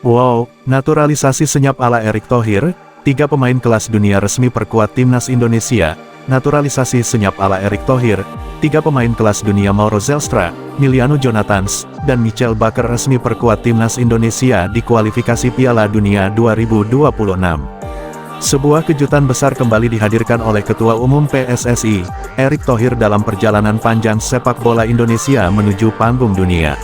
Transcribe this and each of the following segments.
Wow, naturalisasi senyap ala Erick Thohir, 3 pemain kelas dunia resmi perkuat timnas Indonesia. Naturalisasi senyap ala Erick Thohir, 3 pemain kelas dunia Mauro Zelstra, Miliano Jonathans, dan Michel Bakker resmi perkuat timnas Indonesia di kualifikasi Piala Dunia 2026. Sebuah kejutan besar kembali dihadirkan oleh Ketua Umum PSSI, Erick Thohir dalam perjalanan panjang sepak bola Indonesia menuju panggung dunia.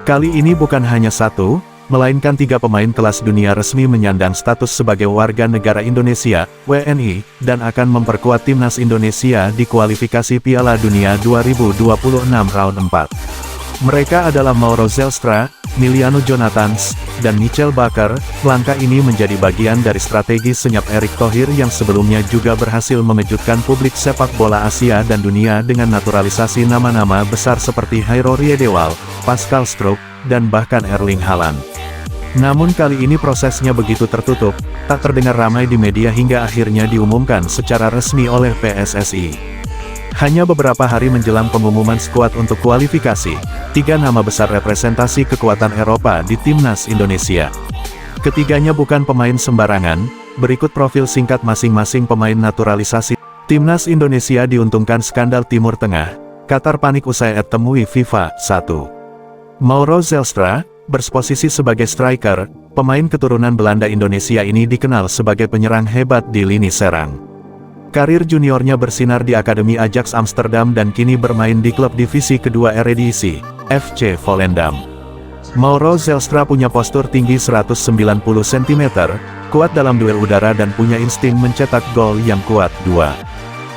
Kali ini bukan hanya satu, melainkan 3 pemain kelas dunia resmi menyandang status sebagai warga negara Indonesia, WNI, dan akan memperkuat timnas Indonesia di kualifikasi Piala Dunia 2026 round 4. Mereka adalah Mauro Zelstra, Miliano Jonathans, dan Michel Bakker. Langkah ini menjadi bagian dari strategi senyap Erick Thohir yang sebelumnya juga berhasil mengejutkan publik sepak bola Asia dan dunia dengan naturalisasi nama-nama besar seperti Hairo Riedewald, Pascal Struijk, dan bahkan Erling Haaland. Namun kali ini prosesnya begitu tertutup, tak terdengar ramai di media hingga akhirnya diumumkan secara resmi oleh PSSI. Hanya beberapa hari menjelang pengumuman skuad untuk kualifikasi, 3 nama besar representasi kekuatan Eropa di timnas Indonesia. Ketiganya bukan pemain sembarangan, berikut profil singkat masing-masing pemain naturalisasi. Timnas Indonesia diuntungkan skandal Timur Tengah, Qatar panik usai temui FIFA. 1. Mauro Zelstra, berposisi sebagai striker, pemain keturunan Belanda Indonesia ini dikenal sebagai penyerang hebat di lini serang. Karir juniornya bersinar di Akademi Ajax Amsterdam dan kini bermain di klub divisi kedua Eredivisie, FC Volendam. Mauro Zelstra punya postur tinggi 190 cm, kuat dalam duel udara dan punya insting mencetak gol yang kuat. 2.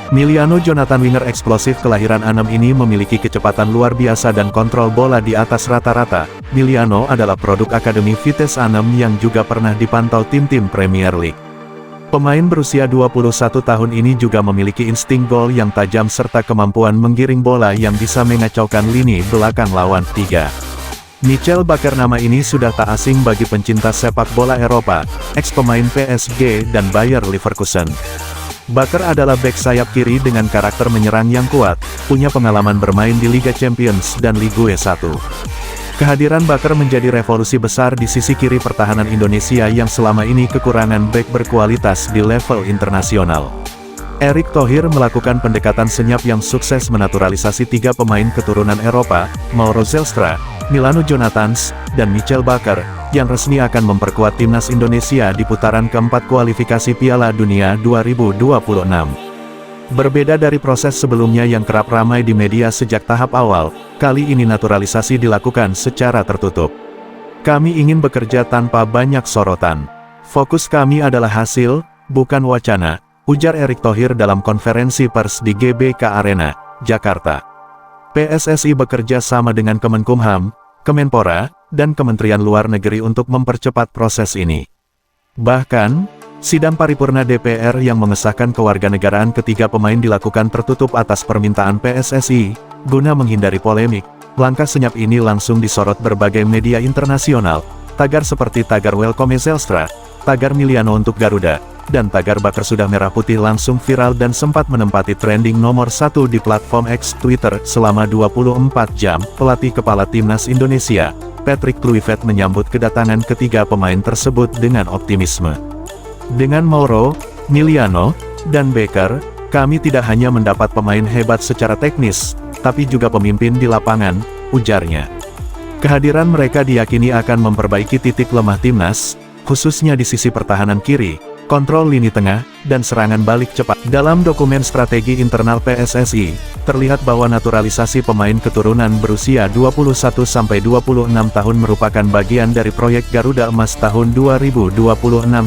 Miliano Jonathan, winger eksplosif kelahiran Anam ini memiliki kecepatan luar biasa dan kontrol bola di atas rata-rata. Miliano adalah produk Akademi Vitesse Anam yang juga pernah dipantau tim-tim Premier League. Pemain berusia 21 tahun ini juga memiliki insting gol yang tajam serta kemampuan menggiring bola yang bisa mengacaukan lini belakang lawan. 3. Michel Bakker, nama ini sudah tak asing bagi pencinta sepak bola Eropa, ex-pemain PSG dan Bayer Leverkusen. Bakker adalah bek sayap kiri dengan karakter menyerang yang kuat, punya pengalaman bermain di Liga Champions dan Ligue 1. Kehadiran Bakker menjadi revolusi besar di sisi kiri pertahanan Indonesia yang selama ini kekurangan bek berkualitas di level internasional. Erick Thohir melakukan pendekatan senyap yang sukses menaturalisasi 3 pemain keturunan Eropa, Mauro Zelstra, Miliano Jonathans, dan Michel Bakker, yang resmi akan memperkuat timnas Indonesia di putaran keempat kualifikasi Piala Dunia 2026. Berbeda dari proses sebelumnya yang kerap ramai di media sejak tahap awal, kali ini naturalisasi dilakukan secara tertutup. Kami ingin bekerja tanpa banyak sorotan. Fokus kami adalah hasil, bukan wacana, ujar Erick Thohir dalam konferensi pers di GBK Arena, Jakarta. PSSI bekerja sama dengan Kemenkumham, Kemenpora, dan Kementerian Luar Negeri untuk mempercepat proses ini. Bahkan, sidang paripurna DPR yang mengesahkan kewarganegaraan ketiga pemain dilakukan tertutup atas permintaan PSSI, guna menghindari polemik. Langkah senyap ini langsung disorot berbagai media internasional, tagar seperti tagar Welcome Zelstra, tagar Miliano untuk Garuda, dan tagar Bakker sudah merah putih langsung viral dan sempat menempati trending nomor 1 di platform X Twitter selama 24 jam. Pelatih kepala timnas Indonesia, Patrick Kluivert, menyambut kedatangan ketiga pemain tersebut dengan optimisme. Dengan Mauro, Miliano, dan Bakker, kami tidak hanya mendapat pemain hebat secara teknis, tapi juga pemimpin di lapangan, ujarnya. Kehadiran mereka diyakini akan memperbaiki titik lemah timnas, khususnya di sisi pertahanan kiri, kontrol lini tengah, dan serangan balik cepat. Dalam dokumen strategi internal PSSI, terlihat bahwa naturalisasi pemain keturunan berusia 21-26 tahun merupakan bagian dari proyek Garuda Emas tahun 2026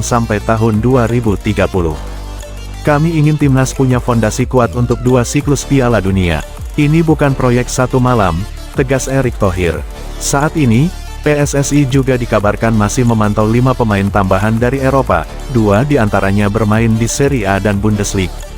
sampai tahun 2030. Kami ingin timnas punya fondasi kuat untuk 2 siklus Piala Dunia. Ini bukan proyek satu malam, tegas Erick Thohir. Saat ini, PSSI juga dikabarkan masih memantau 5 pemain tambahan dari Eropa, 2 diantaranya bermain di Serie A dan Bundesliga.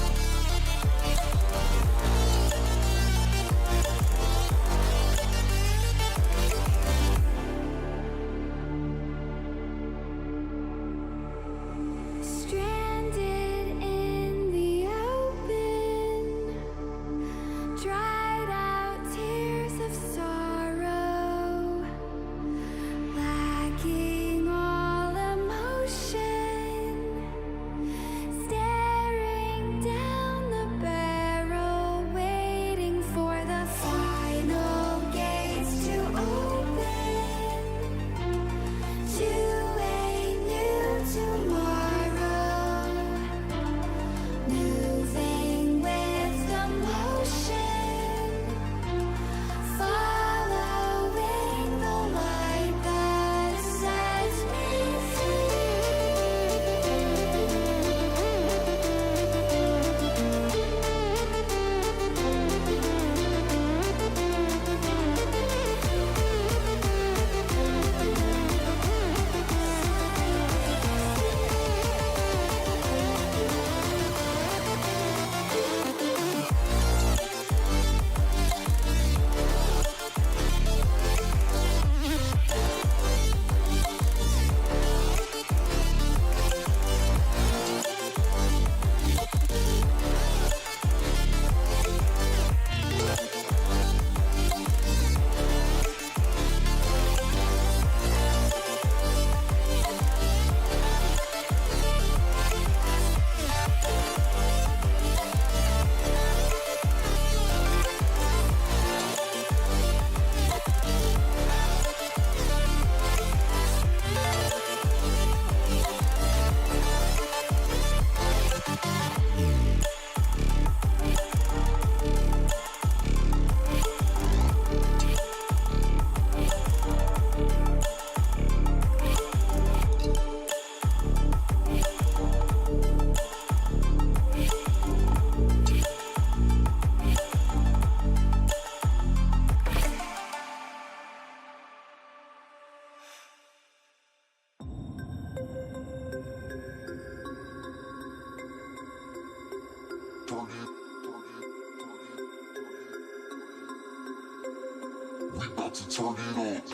about to turn it up.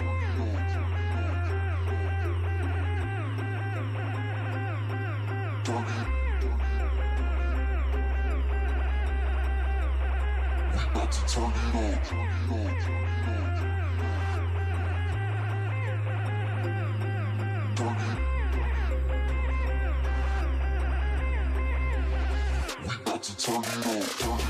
Turn it up.